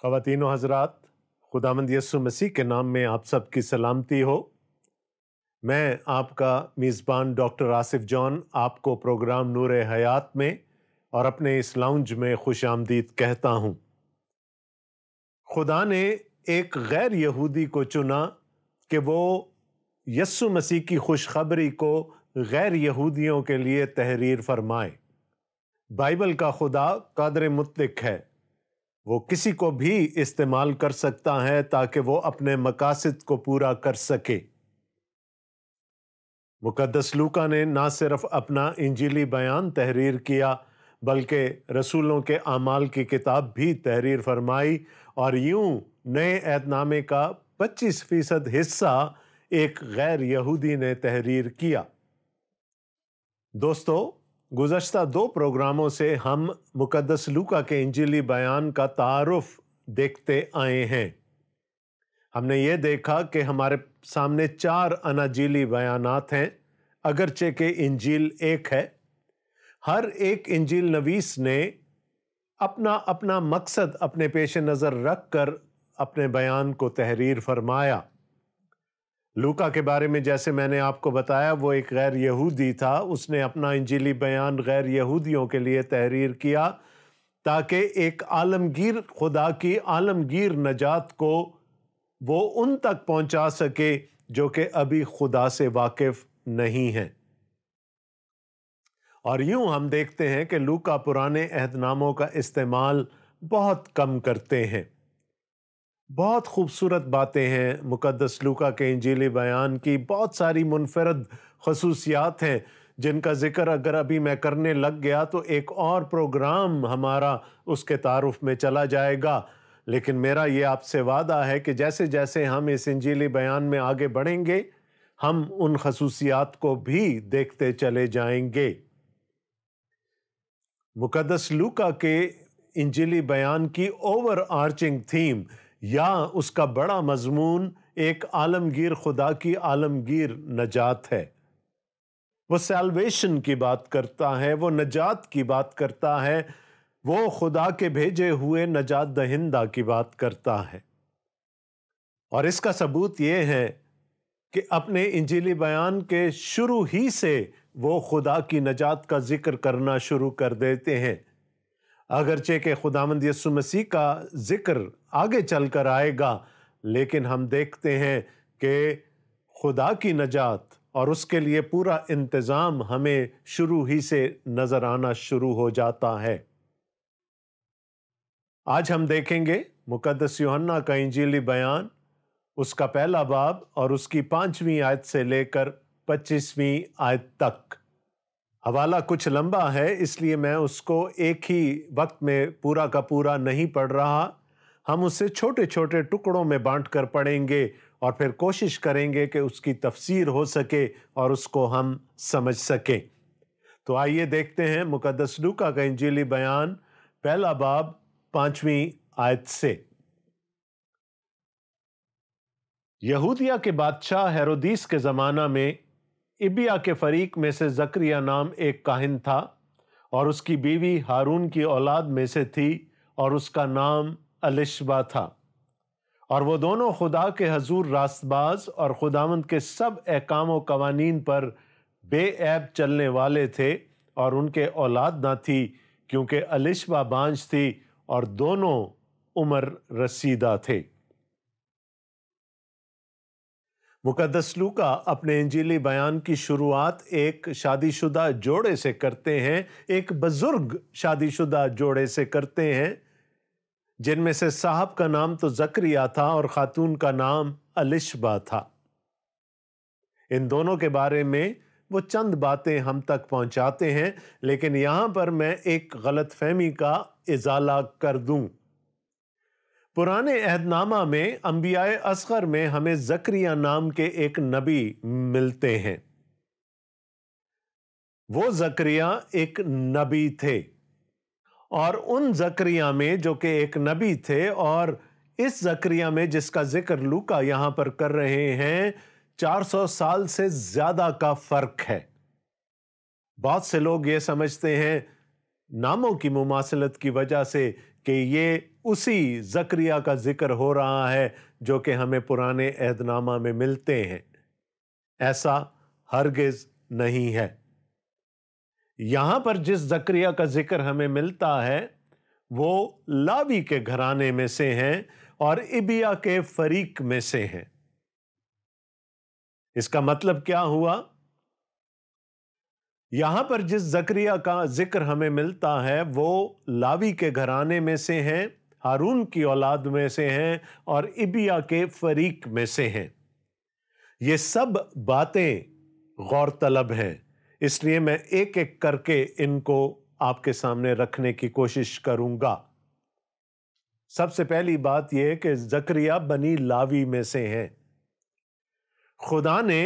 خواتین و حضرات، خداوند یسوع مسیح کے نام میں آپ سب کی سلامتی ہو۔ میں آپ کا میزبان ڈاکٹر آصف جان آپ کو پروگرام نور حیات میں اور اپنے اس لاؤنج میں خوش آمدید کہتا ہوں۔ خدا نے ایک غیر یہودی کو چنا کہ وہ یسوع مسیح کی خوشخبری کو غیر یہودیوں کے لیے تحریر فرمائے۔ بائبل کا خدا قادر مطلق ہے، وہ کسی کو بھی استعمال کر سکتا ہے تاکہ وہ اپنے مقاصد کو پورا کر سکے۔ مقدس لوکا نے نہ صرف اپنا انجیلی بیان تحریر کیا بلکہ رسولوں کے اعمال کی کتاب بھی تحریر فرمائی، اور یوں نئے عہد نامے کا 25% حصہ ایک غیر یہودی نے تحریر کیا۔ دوستو، گزشتہ 2 پروگراموں سے ہم مقدس لوکا کے انجیلی بیان کا تعارف دیکھتے آئے ہیں۔ ہم نے یہ دیکھا کہ ہمارے سامنے 4 اناجیلی بیانات ہیں، اگرچہ کہ انجیل ایک ہے۔ ہر ایک انجیل نویس نے اپنا اپنا مقصد اپنے پیش نظر رکھ کر اپنے بیان کو تحریر فرمایا۔ لوکا کے بارے میں جیسے میں نے آپ کو بتایا، وہ ایک غیر یہودی تھا۔ اس نے اپنا انجیلی بیان غیر یہودیوں کے لیے تحریر کیا تاکہ ایک عالمگیر خدا کی عالمگیر نجات کو وہ ان تک پہنچا سکے جو کہ ابھی خدا سے واقف نہیں ہیں۔ اور یوں ہم دیکھتے ہیں کہ لوکا پرانے عہد ناموں کا استعمال بہت کم کرتے ہیں۔ بہت خوبصورت باتیں ہیں مقدس لوکا کے انجیلی بیان کی، بہت ساری منفرد خصوصیات ہیں جن کا ذکر اگر ابھی میں کرنے لگ گیا تو ایک اور پروگرام ہمارا اس کے تعارف میں چلا جائے گا۔ لیکن میرا یہ آپ سے وعدہ ہے کہ جیسے جیسے ہم اس انجیلی بیان میں آگے بڑھیں گے، ہم ان خصوصیات کو بھی دیکھتے چلے جائیں گے۔ مقدس لوکا کے انجیلی بیان کی اوور آرچنگ تھیم یا اس کا بڑا مضمون ایک عالمگیر خدا کی عالمگیر نجات ہے۔ وہ سیلویشن کی بات کرتا ہے، وہ نجات کی بات کرتا ہے، وہ خدا کے بھیجے ہوئے نجات دہندہ کی بات کرتا ہے۔ اور اس کا ثبوت یہ ہے کہ اپنے انجیلی بیان کے شروع ہی سے وہ خدا کی نجات کا ذکر کرنا شروع کر دیتے ہیں۔ اگرچہ کہ خداوند یسوع مسیح کا ذکر آگے چل کر آئے گا، لیکن ہم دیکھتے ہیں کہ خدا کی نجات اور اس کے لیے پورا انتظام ہمیں شروع ہی سے نظر آنا شروع ہو جاتا ہے۔ آج ہم دیکھیں گے مقدس یوحنا کا انجیلی بیان، اس کا 1 باب اور اس کی 5ویں آیت سے لے کر 25ویں آیت تک۔ حوالہ کچھ لمبا ہے، اس لیے میں اس کو ایک ہی وقت میں پورا کا پورا نہیں پڑھ رہا۔ ہم اسے چھوٹے چھوٹے ٹکڑوں میں بانٹ کر پڑھیں گے اور پھر کوشش کریں گے کہ اس کی تفسیر ہو سکے اور اس کو ہم سمجھ سکیں۔ تو آئیے دیکھتے ہیں مقدس لوکا کا انجیلی بیان 1 باب 5ویں آیت سے۔ یہودیہ کے بادشاہ ہیرودیس کے زمانہ میں ابیا کے فریق میں سے زکریا نام ایک کاہن تھا، اور اس کی بیوی ہارون کی اولاد میں سے تھی اور اس کا نام الشبا تھا، اور وہ دونوں خدا کے حضور راست باز اور خداوند کے سب احکام و قوانین پر بے عیب چلنے والے تھے، اور ان کے اولاد نہ تھی کیونکہ الشبا بانجھ تھی اور دونوں عمر رسیدہ تھے۔ مقدس لوکا اپنے انجیلی بیان کی شروعات ایک شادی شدہ جوڑے سے کرتے ہیں، ایک بزرگ شادی شدہ جوڑے سے کرتے ہیں، جن میں سے صاحب کا نام تو زکریا تھا اور خاتون کا نام الشبا تھا۔ ان دونوں کے بارے میں وہ چند باتیں ہم تک پہنچاتے ہیں، لیکن یہاں پر میں ایک غلط فہمی کا ازالہ کر دوں۔ پرانے عہد نامہ میں انبیاء اصغر میں ہمیں زکریا نام کے ایک نبی ملتے ہیں۔ وہ زکریا ایک نبی تھے، اور ان زکریا میں جو کہ ایک نبی تھے اور اس زکریا میں جس کا ذکر لوکا یہاں پر کر رہے ہیں، 400 سال سے زیادہ کا فرق ہے۔ بہت سے لوگ یہ سمجھتے ہیں ناموں کی مماثلت کی وجہ سے کہ یہ اسی زکریا کا ذکر ہو رہا ہے جو کہ ہمیں پرانے عہد نامہ میں ملتے ہیں۔ ایسا ہرگز نہیں ہے۔ یہاں پر جس زکریا کا ذکر ہمیں ملتا ہے وہ لاوی کے گھرانے میں سے ہیں اور ابیا کے فریق میں سے ہیں۔ اس کا مطلب کیا ہوا؟ یہاں پر جس زکریا کا ذکر ہمیں ملتا ہے وہ لاوی کے گھرانے میں سے ہیں، ہارون کی اولاد میں سے ہیں اور ابیا کے فریق میں سے ہیں۔ یہ سب باتیں غور طلب ہیں، اس لیے میں ایک ایک کر کے ان کو آپ کے سامنے رکھنے کی کوشش کروں گا۔ سب سے پہلی بات یہ کہ زکریا بنی لاوی میں سے ہیں۔ خدا نے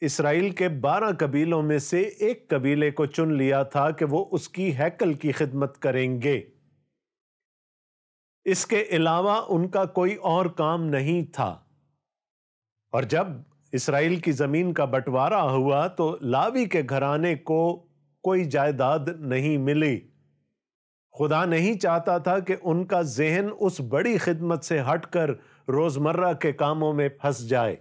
اسرائیل کے 12 قبیلوں میں سے ایک قبیلے کو چن لیا تھا کہ وہ اس کی ہیکل کی خدمت کریں گے۔ اس کے علاوہ ان کا کوئی اور کام نہیں تھا۔ اور جب اسرائیل کی زمین کا بٹوارا ہوا تو لاوی کے گھرانے کو کوئی جائیداد نہیں ملی۔ خدا نہیں چاہتا تھا کہ ان کا ذہن اس بڑی خدمت سے ہٹ کر روزمرہ کے کاموں میں پھنس جائے،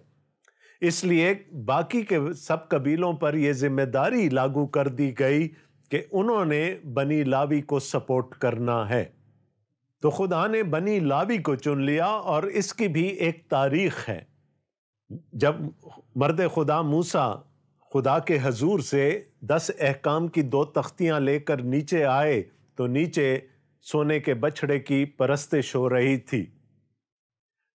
اس لیے باقی کے سب قبیلوں پر یہ ذمہ داری لاگو کر دی گئی کہ انہوں نے بنی لاوی کو سپورٹ کرنا ہے۔ تو خدا نے بنی لاوی کو چن لیا، اور اس کی بھی ایک تاریخ ہے۔ جب مرد خدا موسیٰ خدا کے حضور سے 10 احکام کی 2 تختیاں لے کر نیچے آئے تو نیچے سونے کے بچھڑے کی پرستش ہو رہی تھی۔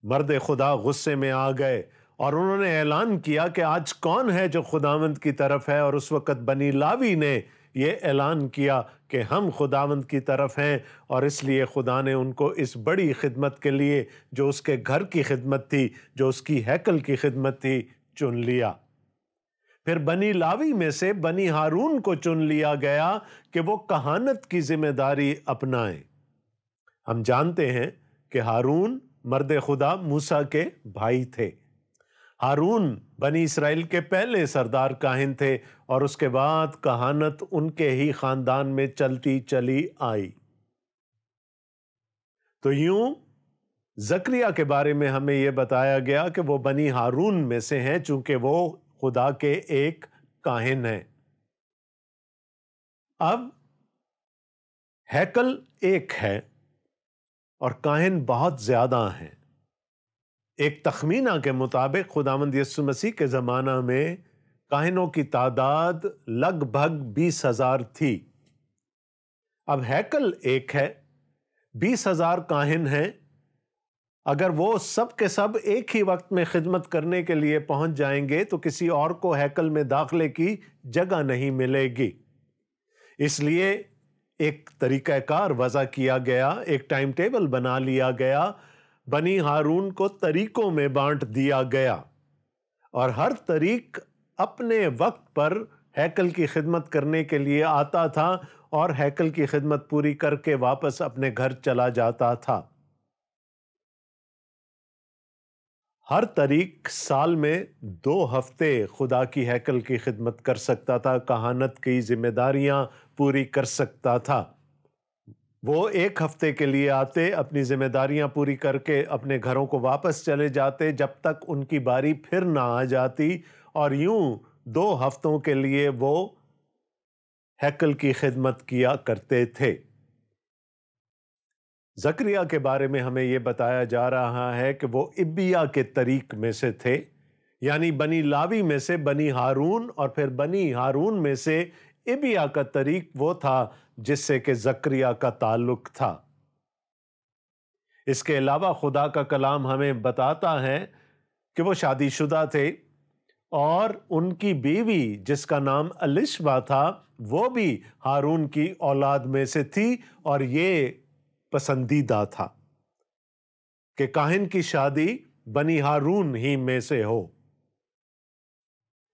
مرد خدا غصے میں آ گئے اور انہوں نے اعلان کیا کہ آج کون ہے جو خداوند کی طرف ہے، اور اس وقت بنی لاوی نے یہ اعلان کیا کہ ہم خداوند کی طرف ہیں، اور اس لیے خدا نے ان کو اس بڑی خدمت کے لیے جو اس کے گھر کی خدمت تھی، جو اس کی ہیکل کی خدمت تھی، چن لیا۔ پھر بنی لاوی میں سے بنی ہارون کو چن لیا گیا کہ وہ کہانت کی ذمہ داری اپنائیں۔ ہم جانتے ہیں کہ ہارون مرد خدا موسیٰ کے بھائی تھے۔ ہارون بنی اسرائیل کے پہلے سردار کاہن تھے، اور اس کے بعد کہانت ان کے ہی خاندان میں چلتی چلی آئی۔ تو یوں زکریا کے بارے میں ہمیں یہ بتایا گیا کہ وہ بنی ہارون میں سے ہیں، چونکہ وہ خدا کے ایک کاہن ہیں۔ اب ہیکل ایک ہے اور کاہن بہت زیادہ ہیں۔ ایک تخمینہ کے مطابق خداوند یسوع مسیح کے زمانہ میں کاہنوں کی تعداد لگ بھگ 20,000 تھی۔ اب ہیکل ایک ہے، 20,000 کاہن ہیں۔ اگر وہ سب کے سب ایک ہی وقت میں خدمت کرنے کے لیے پہنچ جائیں گے تو کسی اور کو ہیکل میں داخلے کی جگہ نہیں ملے گی۔ اس لیے ایک طریقہ کار وضع کیا گیا، ایک ٹائم ٹیبل بنا لیا گیا، بنی ہارون کو طریقوں میں بانٹ دیا گیا، اور ہر طریق اپنے وقت پر ہیکل کی خدمت کرنے کے لیے آتا تھا اور ہیکل کی خدمت پوری کر کے واپس اپنے گھر چلا جاتا تھا۔ ہر طریق سال میں 2 ہفتے خدا کی ہیکل کی خدمت کر سکتا تھا، کہانت کی ذمہ داریاں پوری کر سکتا تھا۔ وہ 1 ہفتے کے لیے آتے، اپنی ذمہ داریاں پوری کر کے اپنے گھروں کو واپس چلے جاتے جب تک ان کی باری پھر نہ آ جاتی، اور یوں 2 ہفتوں کے لیے وہ ہیکل کی خدمت کیا کرتے تھے۔ زکریا کے بارے میں ہمیں یہ بتایا جا رہا ہے کہ وہ ابیا کے طریق میں سے تھے، یعنی بنی لاوی میں سے بنی ہارون، اور پھر بنی ہارون میں سے ابیا کا طریق وہ تھا جس سے کہ زکریا کا تعلق تھا۔ اس کے علاوہ خدا کا کلام ہمیں بتاتا ہے کہ وہ شادی شدہ تھے، اور ان کی بیوی جس کا نام الشبا تھا وہ بھی ہارون کی اولاد میں سے تھی، اور یہ پسندیدہ تھا کہ کاہن کی شادی بنی ہارون ہی میں سے ہو۔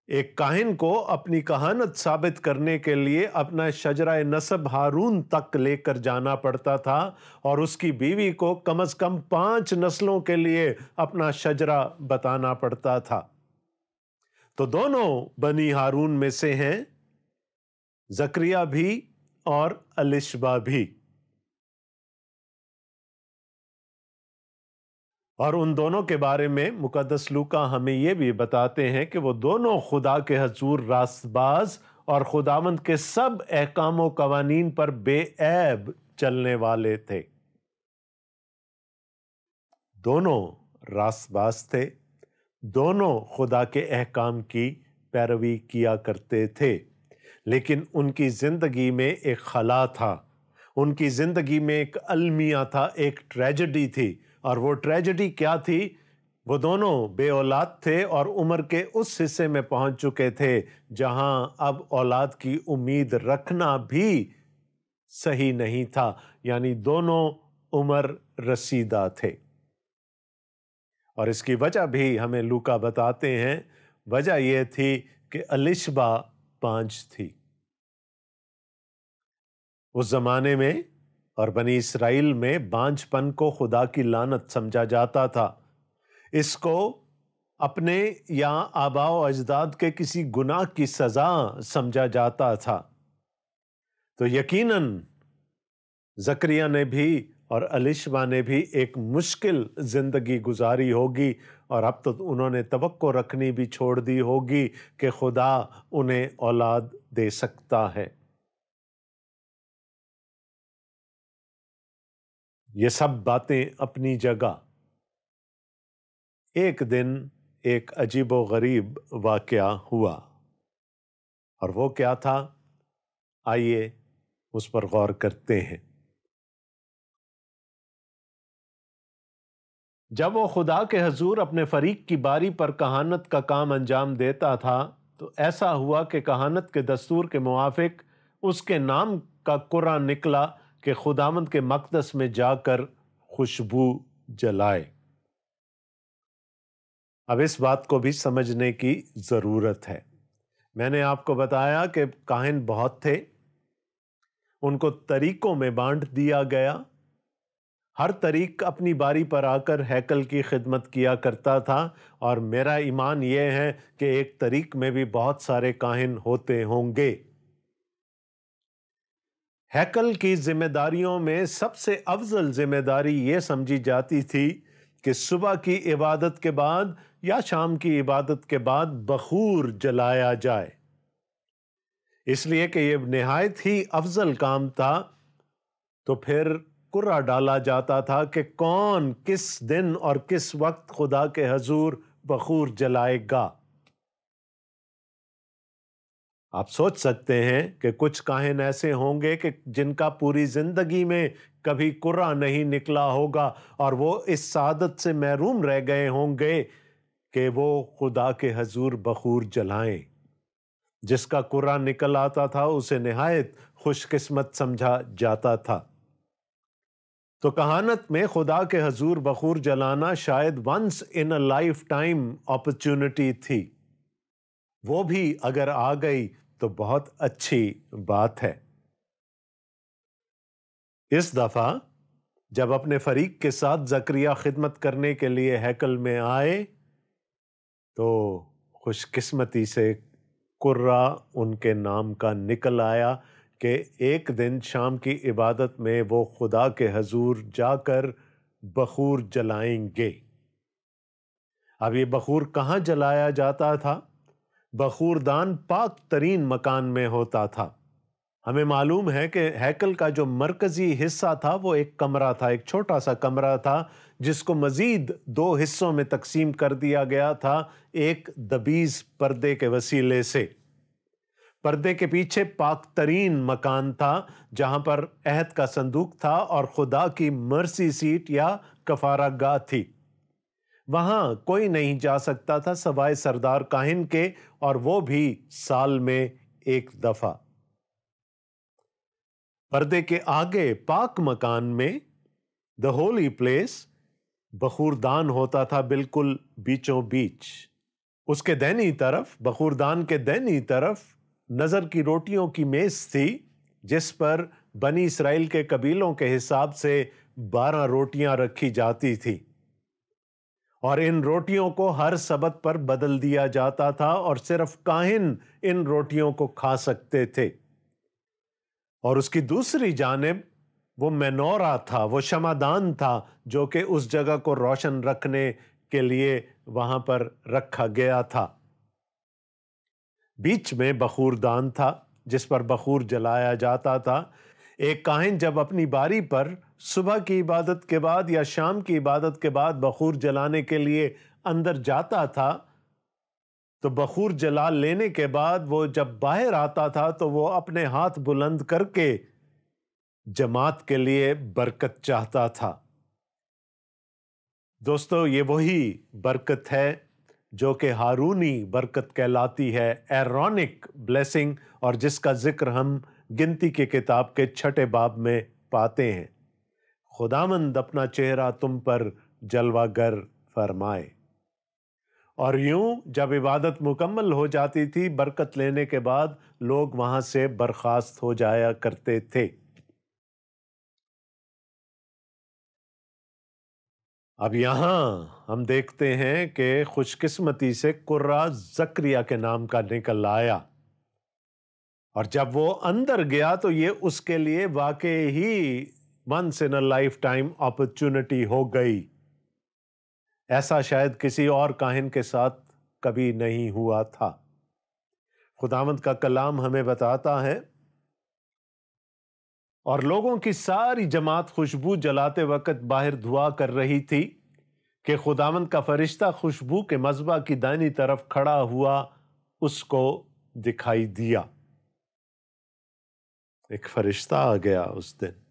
ایک کاہن کو اپنی کہانت ثابت کرنے کے لیے اپنا شجرہ نسب ہارون تک لے کر جانا پڑتا تھا، اور اس کی بیوی کو کم از کم 5 نسلوں کے لیے اپنا شجرہ بتانا پڑتا تھا۔ تو دونوں بنی ہارون میں سے ہیں۔ زکریا بھی اور الیشبا بھی، اور ان دونوں کے بارے میں مقدس لوکا ہمیں یہ بھی بتاتے ہیں کہ وہ دونوں خدا کے حضور راست باز اور خداوند کے سب احکام و قوانین پر بے عیب چلنے والے تھے۔ دونوں راست باز تھے، دونوں خدا کے احکام کی پیروی کیا کرتے تھے، لیکن ان کی زندگی میں ایک خلا تھا، ان کی زندگی میں ایک المیہ تھا، ایک ٹریجڈی تھی، اور وہ ٹریجڈی کیا تھی؟ وہ دونوں بے اولاد تھے اور عمر کے اس حصے میں پہنچ چکے تھے جہاں اب اولاد کی امید رکھنا بھی صحیح نہیں تھا، یعنی دونوں عمر رسیدہ تھے۔ اور اس کی وجہ بھی ہمیں لوکا بتاتے ہیں، وجہ یہ تھی کہ الیشبا پانچ تھی۔ اس زمانے میں اور بنی اسرائیل میں بانجھ پن کو خدا کی لعنت سمجھا جاتا تھا، اس کو اپنے یا آباء و اجداد کے کسی گناہ کی سزا سمجھا جاتا تھا۔ تو یقیناً زکریا نے بھی اور الیشبا نے بھی ایک مشکل زندگی گزاری ہوگی، اور اب تو انہوں نے توقع رکھنی بھی چھوڑ دی ہوگی کہ خدا انہیں اولاد دے سکتا ہے۔ یہ سب باتیں اپنی جگہ۔ ایک دن ایک عجیب و غریب واقعہ ہوا، اور وہ کیا تھا؟ آئیے اس پر غور کرتے ہیں۔ جب وہ خدا کے حضور اپنے فریق کی باری پر کہانت کا کام انجام دیتا تھا تو ایسا ہوا کہ کہانت کے دستور کے موافق اس کے نام کا قرعہ نکلا کہ خداوند کے مقدس میں جا کر خوشبو جلائے۔ اب اس بات کو بھی سمجھنے کی ضرورت ہے۔ میں نے آپ کو بتایا کہ کاہن بہت تھے، ان کو طریقوں میں بانٹ دیا گیا، ہر طریق اپنی باری پر آ کر ہیکل کی خدمت کیا کرتا تھا، اور میرا ایمان یہ ہے کہ ایک طریق میں بھی بہت سارے کاہن ہوتے ہوں گے۔ ہیکل کی ذمہ داریوں میں سب سے افضل ذمہ داری یہ سمجھی جاتی تھی کہ صبح کی عبادت کے بعد یا شام کی عبادت کے بعد بخور جلایا جائے، اس لیے کہ یہ نہایت ہی افضل کام تھا۔ تو پھر قرعہ ڈالا جاتا تھا کہ کون کس دن اور کس وقت خدا کے حضور بخور جلائے گا۔ آپ سوچ سکتے ہیں کہ کچھ کاہن ایسے ہوں گے کہ جن کا پوری زندگی میں کبھی قرعہ نہیں نکلا ہوگا، اور وہ اس سعادت سے محروم رہ گئے ہوں گے کہ وہ خدا کے حضور بخور جلائیں۔ جس کا قرعہ نکل آتا تھا اسے نہایت خوش قسمت سمجھا جاتا تھا۔ تو کہانت میں خدا کے حضور بخور جلانا شاید once in a life time opportunity تھی، وہ بھی اگر آ گئی تو بہت اچھی بات ہے۔ اس دفعہ جب اپنے فریق کے ساتھ زکریا خدمت کرنے کے لیے ہیکل میں آئے تو خوش قسمتی سے قرعہ ان کے نام کا نکل آیا کہ ایک دن شام کی عبادت میں وہ خدا کے حضور جا کر بخور جلائیں گے۔ اب یہ بخور کہاں جلایا جاتا تھا؟ بخور دان پاک ترین مکان میں ہوتا تھا۔ ہمیں معلوم ہے کہ ہیکل کا جو مرکزی حصہ تھا وہ ایک کمرہ تھا، ایک چھوٹا سا کمرہ تھا جس کو مزید دو حصوں میں تقسیم کر دیا گیا تھا، ایک دبیز پردے کے وسیلے سے۔ پردے کے پیچھے پاک ترین مکان تھا جہاں پر عہد کا صندوق تھا اور خدا کی مرسی سیٹ یا کفارہ گاہ تھی۔ وہاں کوئی نہیں جا سکتا تھا سوائے سردار کاہن کے، اور وہ بھی سال میں ایک دفعہ۔ پردے کے آگے پاک مکان میں دی ہولی پلیس بخوردان ہوتا تھا، بالکل بیچوں بیچ۔ اس کے دہنی طرف، بخوردان کے دہنی طرف نظر کی روٹیوں کی میز تھی جس پر بنی اسرائیل کے قبیلوں کے حساب سے 12 روٹیاں رکھی جاتی تھی، اور ان روٹیوں کو ہر سبت پر بدل دیا جاتا تھا اور صرف کاہن ان روٹیوں کو کھا سکتے تھے۔ اور اس کی دوسری جانب وہ مینورا تھا، وہ شمعدان تھا جو کہ اس جگہ کو روشن رکھنے کے لیے وہاں پر رکھا گیا تھا۔ بیچ میں بخور دان تھا جس پر بخور جلایا جاتا تھا۔ ایک کاہن جب اپنی باری پر صبح کی عبادت کے بعد یا شام کی عبادت کے بعد بخور جلانے کے لیے اندر جاتا تھا تو بخور جلا لینے کے بعد وہ جب باہر آتا تھا تو وہ اپنے ہاتھ بلند کر کے جماعت کے لیے برکت چاہتا تھا۔ دوستو، یہ وہی برکت ہے جو کہ ہارونی برکت کہلاتی ہے، ایرونک بلیسنگ، اور جس کا ذکر ہم گنتی کی کتاب کے 6 باب میں پاتے ہیں۔ خداوند اپنا چہرہ تم پر جلوہ گر فرمائے۔ اور یوں جب عبادت مکمل ہو جاتی تھی، برکت لینے کے بعد لوگ وہاں سے برخاست ہو جایا کرتے تھے۔ اب یہاں ہم دیکھتے ہیں کہ خوش قسمتی سے قرہ زکریا کے نام کا نکل آیا، اور جب وہ اندر گیا تو یہ اس کے لیے واقعی ہی once in a life time opportunity ہو گئی۔ ایسا شاید کسی اور کاہن کے ساتھ کبھی نہیں ہوا تھا۔ خداوند کا کلام ہمیں بتاتا ہے، اور لوگوں کی ساری جماعت خوشبو جلاتے وقت باہر دعا کر رہی تھی کہ خداوند کا فرشتہ خوشبو کے مذبح کی دائنی طرف کھڑا ہوا اس کو دکھائی دیا۔ ایک فرشتہ آ گیا اس دن،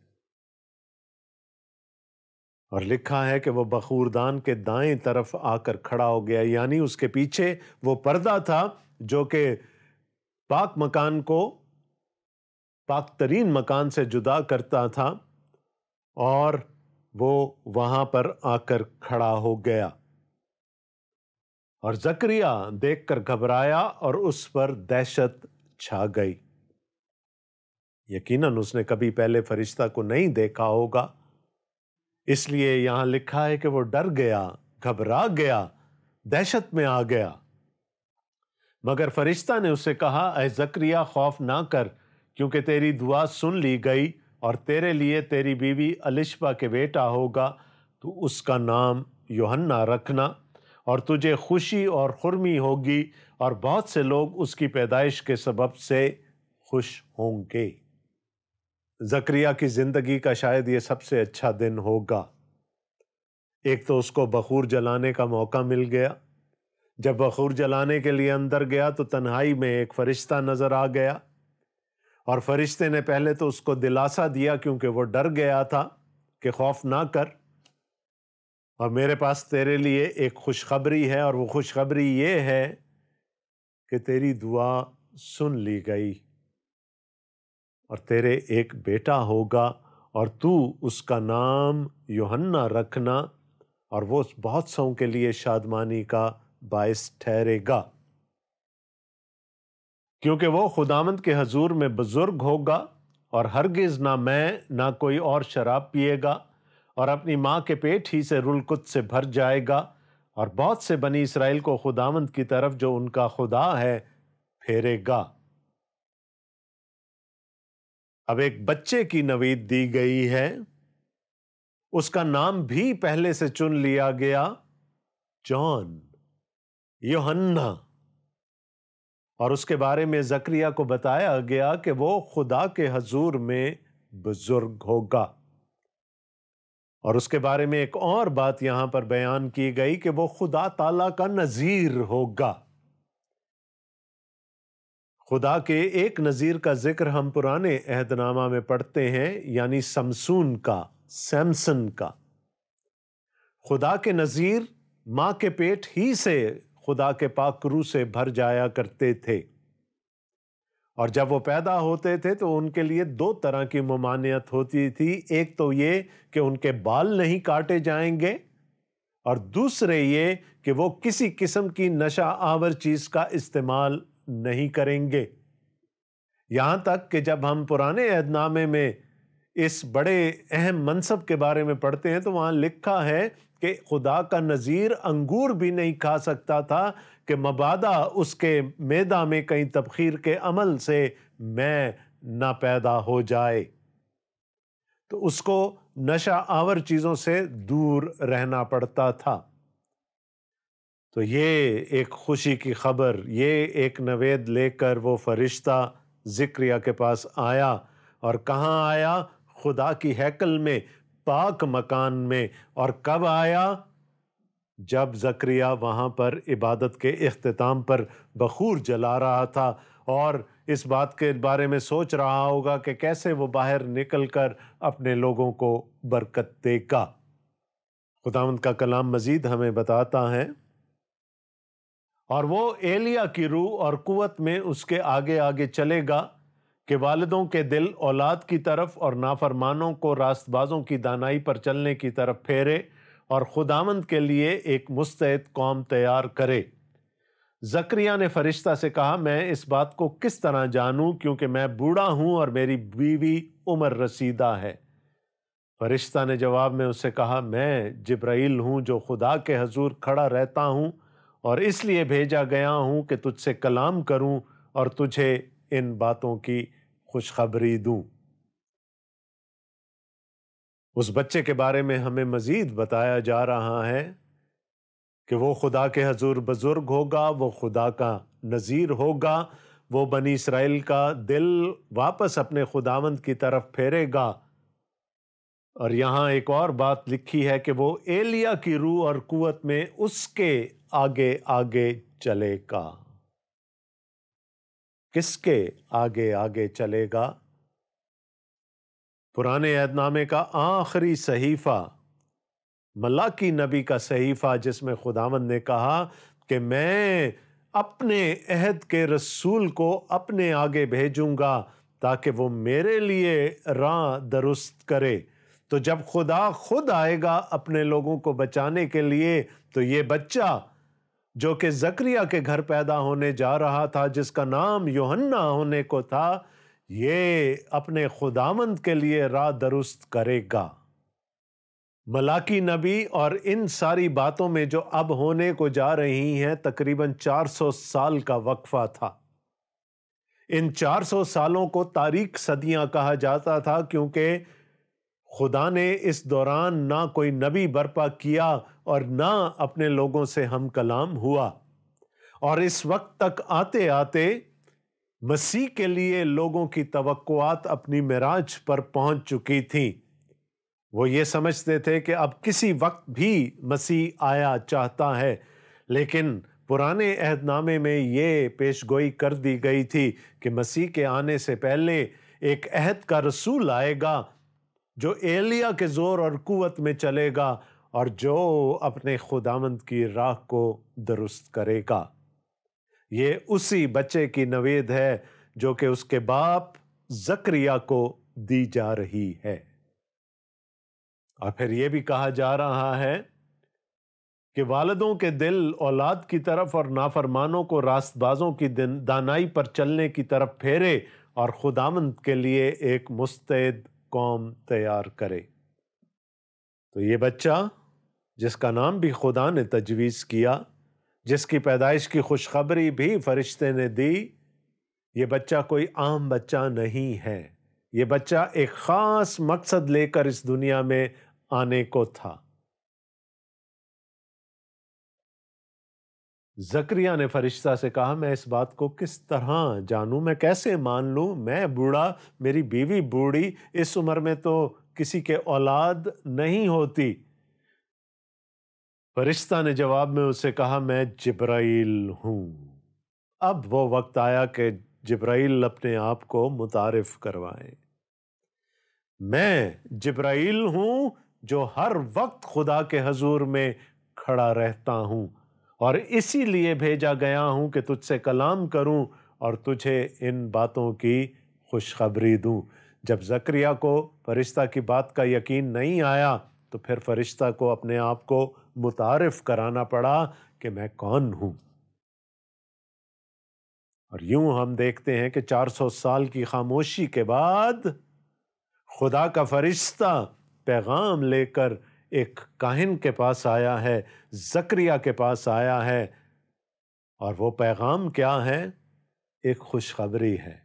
اور لکھا ہے کہ وہ بخوردان کے دائیں طرف آ کر کھڑا ہو گیا، یعنی اس کے پیچھے وہ پردہ تھا جو کہ پاک مکان کو پاک ترین مکان سے جدا کرتا تھا، اور وہ وہاں پر آ کر کھڑا ہو گیا۔ اور زکریا دیکھ کر گھبرایا اور اس پر دہشت چھا گئی۔ یقیناً اس نے کبھی پہلے فرشتہ کو نہیں دیکھا ہوگا، اس لیے یہاں لکھا ہے کہ وہ ڈر گیا، گھبرا گیا، دہشت میں آ گیا۔ مگر فرشتہ نے اسے کہا، اے زکریا، خوف نہ کر، کیونکہ تیری دعا سن لی گئی، اور تیرے لیے تیری بیوی الشبہ کے بیٹا ہوگا، تو اس کا نام یوحنا رکھنا، اور تجھے خوشی اور خرمی ہوگی، اور بہت سے لوگ اس کی پیدائش کے سبب سے خوش ہوں گے۔ زکریا کی زندگی کا شاید یہ سب سے اچھا دن ہوگا۔ ایک تو اس کو بخور جلانے کا موقع مل گیا۔ جب بخور جلانے کے لیے اندر گیا تو تنہائی میں ایک فرشتہ نظر آ گیا، اور فرشتے نے پہلے تو اس کو دلاسا دیا کیونکہ وہ ڈر گیا تھا کہ خوف نہ کر، اور میرے پاس تیرے لیے ایک خوشخبری ہے، اور وہ خوشخبری یہ ہے کہ تیری دعا سن لی گئی، اور تیرے ایک بیٹا ہوگا، اور تو اس کا نام یوحنا رکھنا، اور وہ بہت سوں کے لیے شادمانی کا باعث ٹھہرے گا، کیونکہ وہ خداوند کے حضور میں بزرگ ہوگا، اور ہرگز نہ میں نہ کوئی اور شراب پیے گا، اور اپنی ماں کے پیٹ ہی سے روح القدس سے بھر جائے گا، اور بہت سے بنی اسرائیل کو خداوند کی طرف جو ان کا خدا ہے پھیرے گا۔ اب ایک بچے کی نوید دی گئی ہے، اس کا نام بھی پہلے سے چن لیا گیا، جان، یوحنا، اور اس کے بارے میں زکریا کو بتایا گیا کہ وہ خدا کے حضور میں بزرگ ہوگا۔ اور اس کے بارے میں ایک اور بات یہاں پر بیان کی گئی کہ وہ خدا تعالیٰ کا نذیر ہوگا۔ خدا کے ایک نذیر کا ذکر ہم پرانے عہد نامہ میں پڑھتے ہیں، یعنی سمسون کا، سیمسن کا۔ خدا کے نذیر ماں کے پیٹ ہی سے خدا کے پاک روح سے بھر جایا کرتے تھے، اور جب وہ پیدا ہوتے تھے تو ان کے لیے 2 طرح کی ممانعت ہوتی تھی۔ ایک تو یہ کہ ان کے بال نہیں کاٹے جائیں گے، اور دوسرے یہ کہ وہ کسی قسم کی نشہ آور چیز کا استعمال نہیں کریں گے۔ یہاں تک کہ جب ہم پرانے عہد نامے میں اس بڑے اہم منصب کے بارے میں پڑھتے ہیں تو وہاں لکھا ہے کہ خدا کا نذیر انگور بھی نہیں کھا سکتا تھا کہ مبادا اس کے معدہ میں کہیں تبخیر کے عمل سے میں نہ پیدا ہو جائے۔ تو اس کو نشہ آور چیزوں سے دور رہنا پڑتا تھا۔ تو یہ ایک خوشی کی خبر، یہ ایک نوید لے کر وہ فرشتہ زکریا کے پاس آیا، اور کہاں آیا؟ خدا کی ہیکل میں، پاک مکان میں۔ اور کب آیا؟ جب زکریا وہاں پر عبادت کے اختتام پر بخور جلا رہا تھا، اور اس بات کے بارے میں سوچ رہا ہوگا کہ کیسے وہ باہر نکل کر اپنے لوگوں کو برکت دے گا۔ خداوند کا کلام مزید ہمیں بتاتا ہے، اور وہ ایلیا کی روح اور قوت میں اس کے آگے آگے چلے گا کہ والدوں کے دل اولاد کی طرف اور نافرمانوں کو راست بازوں کی دانائی پر چلنے کی طرف پھیرے، اور خداوند کے لیے ایک مستعد قوم تیار کرے۔ زکریا نے فرشتہ سے کہا، میں اس بات کو کس طرح جانوں، کیونکہ میں بوڑھا ہوں اور میری بیوی عمر رسیدہ ہے؟ فرشتہ نے جواب میں اس سے کہا، میں جبرائیل ہوں جو خدا کے حضور کھڑا رہتا ہوں، اور اس لیے بھیجا گیا ہوں کہ تجھ سے کلام کروں اور تجھے ان باتوں کی خوشخبری دوں۔ اس بچے کے بارے میں ہمیں مزید بتایا جا رہا ہے کہ وہ خدا کے حضور بزرگ ہوگا، وہ خدا کا نذیر ہوگا، وہ بنی اسرائیل کا دل واپس اپنے خداوند کی طرف پھیرے گا۔ اور یہاں ایک اور بات لکھی ہے کہ وہ ایلیا کی روح اور قوت میں اس کے آگے آگے چلے گا۔ کس کے آگے آگے چلے گا؟ پرانے عہد نامے کا آخری صحیفہ، ملاکی نبی کا صحیفہ، جس میں خداوند نے کہا کہ میں اپنے عہد کے رسول کو اپنے آگے بھیجوں گا تاکہ وہ میرے لیے راہ درست کرے۔ تو جب خدا خود آئے گا اپنے لوگوں کو بچانے کے لیے، تو یہ بچہ جو کہ زکریا کے گھر پیدا ہونے جا رہا تھا، جس کا نام یوحنا ہونے کو تھا، یہ اپنے خداوند کے لیے راہ درست کرے گا۔ ملاکی نبی اور ان ساری باتوں میں جو اب ہونے کو جا رہی ہیں، تقریباً 400 سال کا وقفہ تھا۔ ان 400 سالوں کو تاریک صدیاں کہا جاتا تھا، کیونکہ خدا نے اس دوران نہ کوئی نبی برپا کیا اور نہ اپنے لوگوں سے ہم کلام ہوا۔ اور اس وقت تک آتے آتے مسیح کے لیے لوگوں کی توقعات اپنی معراج پر پہنچ چکی تھیں۔ وہ یہ سمجھتے تھے کہ اب کسی وقت بھی مسیح آیا چاہتا ہے، لیکن پرانے عہد نامے میں یہ پیش گوئی کر دی گئی تھی کہ مسیح کے آنے سے پہلے ایک عہد کا رسول آئے گا جو ایلیا کے زور اور قوت میں چلے گا، اور جو اپنے خداوند کی راہ کو درست کرے گا۔ یہ اسی بچے کی نوید ہے جو کہ اس کے باپ زکریا کو دی جا رہی ہے۔ اور پھر یہ بھی کہا جا رہا ہے کہ والدوں کے دل اولاد کی طرف اور نافرمانوں کو راست بازوں کی دانائی پر چلنے کی طرف پھیرے، اور خداوند کے لیے ایک مستعد قوم تیار کرے۔ تو یہ بچہ جس کا نام بھی خدا نے تجویز کیا، جس کی پیدائش کی خوشخبری بھی فرشتے نے دی، یہ بچہ کوئی عام بچہ نہیں ہے۔ یہ بچہ ایک خاص مقصد لے کر اس دنیا میں آنے کو تھا۔ زکریا نے فرشتہ سے کہا، میں اس بات کو کس طرح جانوں، میں کیسے مان لوں؟ میں بوڑھا، میری بیوی بوڑھی، اس عمر میں تو کسی کے اولاد نہیں ہوتی۔ فرشتہ نے جواب میں اسے کہا، میں جبرائیل ہوں۔ اب وہ وقت آیا کہ جبرائیل اپنے آپ کو متعارف کروائے۔ میں جبرائیل ہوں جو ہر وقت خدا کے حضور میں کھڑا رہتا ہوں، اور اسی لیے بھیجا گیا ہوں کہ تجھ سے کلام کروں اور تجھے ان باتوں کی خوشخبری دوں۔ جب زکریا کو فرشتہ کی بات کا یقین نہیں آیا، تو پھر فرشتہ کو اپنے آپ کو متعارف کرانا پڑا کہ میں کون ہوں۔ اور یوں ہم دیکھتے ہیں کہ 400 سال کی خاموشی کے بعد خدا کا فرشتہ پیغام لے کر ایک کاہن کے پاس آیا ہے، زکریا کے پاس آیا ہے، اور وہ پیغام کیا ہے؟ ایک خوشخبری ہے،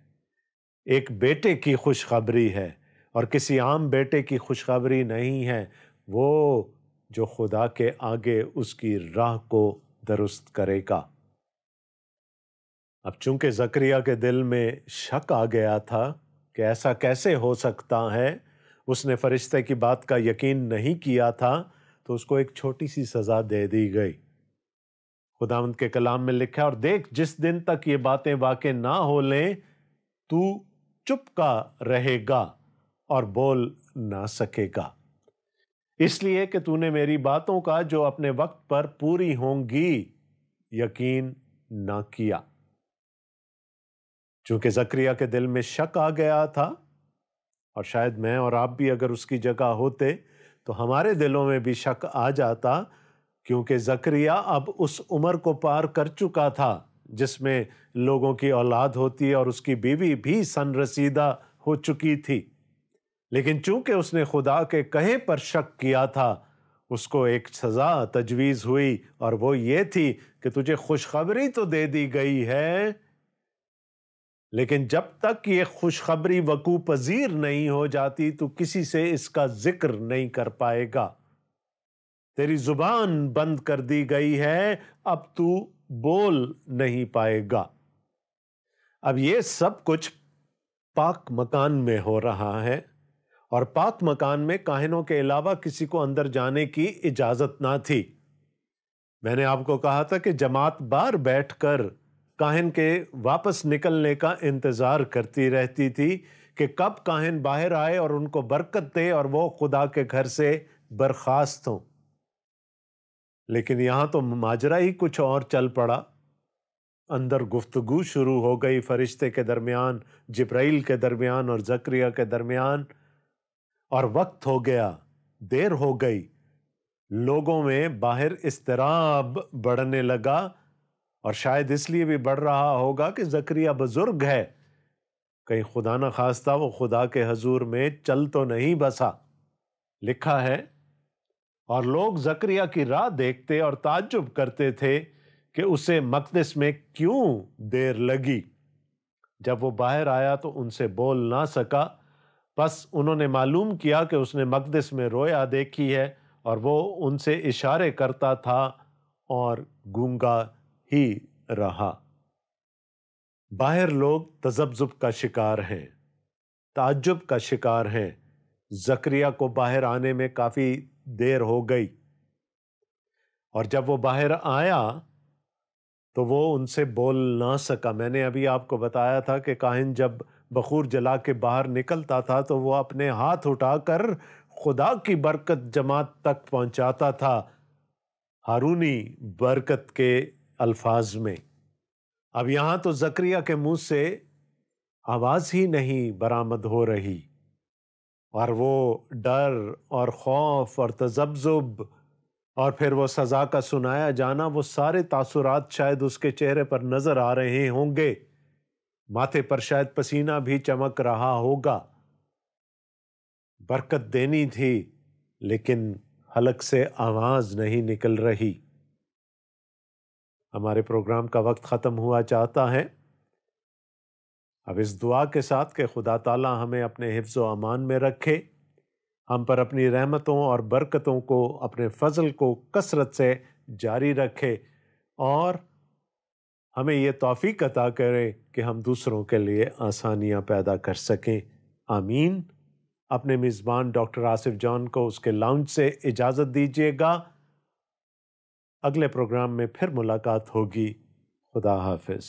ایک بیٹے کی خوشخبری ہے، اور کسی عام بیٹے کی خوشخبری نہیں ہے، وہ جو خدا کے آگے اس کی راہ کو درست کرے گا۔ اب چونکہ زکریا کے دل میں شک آ گیا تھا کہ ایسا کیسے ہو سکتا ہے، اس نے فرشتے کی بات کا یقین نہیں کیا تھا، تو اس کو ایک چھوٹی سی سزا دے دی گئی۔ خداوند کے کلام میں لکھا، اور دیکھ جس دن تک یہ باتیں واقع نہ ہو لیں تو چپ کا رہے گا اور بول نہ سکے گا، اس لیے کہ تو نے میری باتوں کا جو اپنے وقت پر پوری ہوں گی یقین نہ کیا۔ چونکہ زکریا کے دل میں شک آ گیا تھا، اور شاید میں اور آپ بھی اگر اس کی جگہ ہوتے تو ہمارے دلوں میں بھی شک آ جاتا، کیونکہ زکریا اب اس عمر کو پار کر چکا تھا جس میں لوگوں کی اولاد ہوتی ہے، اور اس کی بیوی بھی سن رسیدہ ہو چکی تھی۔ لیکن چونکہ اس نے خدا کے کہے پر شک کیا تھا، اس کو ایک سزا تجویز ہوئی، اور وہ یہ تھی کہ تجھے خوشخبری تو دے دی گئی ہے، لیکن جب تک یہ خوشخبری وقوع پذیر نہیں ہو جاتی تو کسی سے اس کا ذکر نہیں کر پائے گا۔ تیری زبان بند کر دی گئی ہے، اب تو بول نہیں پائے گا۔ اب یہ سب کچھ پاک مکان میں ہو رہا ہے، اور پاک مکان میں کاہنوں کے علاوہ کسی کو اندر جانے کی اجازت نہ تھی۔ میں نے آپ کو کہا تھا کہ جماعت بار بیٹھ کر کاہن کے واپس نکلنے کا انتظار کرتی رہتی تھی کہ کب کاہن باہر آئے اور ان کو برکت دے اور وہ خدا کے گھر سے برخاست ہوں۔ لیکن یہاں تو ماجرا ہی کچھ اور چل پڑا۔ اندر گفتگو شروع ہو گئی فرشتے کے درمیان، جبرائیل کے درمیان اور زکریا کے درمیان، اور وقت ہو گیا، دیر ہو گئی۔ لوگوں میں باہر اضطراب بڑھنے لگا، اور شاید اس لیے بھی بڑھ رہا ہوگا کہ زکریا بزرگ ہے، کہیں خدا نہ خواستہ وہ خدا کے حضور میں چل تو نہیں بسا۔ لکھا ہے، اور لوگ زکریا کی راہ دیکھتے اور تعجب کرتے تھے کہ اسے مقدس میں کیوں دیر لگی۔ جب وہ باہر آیا تو ان سے بول نہ سکا، پس انہوں نے معلوم کیا کہ اس نے مقدس میں رویا دیکھی ہے، اور وہ ان سے اشارے کرتا تھا اور گونگا ہی رہا۔ باہر لوگ تذبذب کا شکار ہیں، تعجب کا شکار ہیں۔ زکریا کو باہر آنے میں کافی دیر ہو گئی، اور جب وہ باہر آیا تو وہ ان سے بول نہ سکا۔ میں نے ابھی آپ کو بتایا تھا کہ کاہن جب بخور جلا کے باہر نکلتا تھا تو وہ اپنے ہاتھ اٹھا کر خدا کی برکت جماعت تک پہنچاتا تھا، ہارونی برکت کے الفاظ میں۔ اب یہاں تو زکریا کے منہ سے آواز ہی نہیں برآمد ہو رہی، اور وہ ڈر اور خوف اور تذبذب اور پھر وہ سزا کا سنایا جانا، وہ سارے تاثرات شاید اس کے چہرے پر نظر آ رہے ہوں گے، ماتھے پر شاید پسینہ بھی چمک رہا ہوگا۔ برکت دینی تھی لیکن حلق سے آواز نہیں نکل رہی۔ ہمارے پروگرام کا وقت ختم ہوا چاہتا ہے۔ اب اس دعا کے ساتھ کہ خدا تعالی ہمیں اپنے حفظ و امان میں رکھے، ہم پر اپنی رحمتوں اور برکتوں کو، اپنے فضل کو کثرت سے جاری رکھے، اور ہمیں یہ توفیق عطا کرے کہ ہم دوسروں کے لیے آسانیاں پیدا کر سکیں۔ آمین۔ اپنے میزبان ڈاکٹر آصف جان کو اس کے لاؤنج سے اجازت دیجیے گا۔ اگلے پروگرام میں پھر ملاقات ہوگی۔ خدا حافظ۔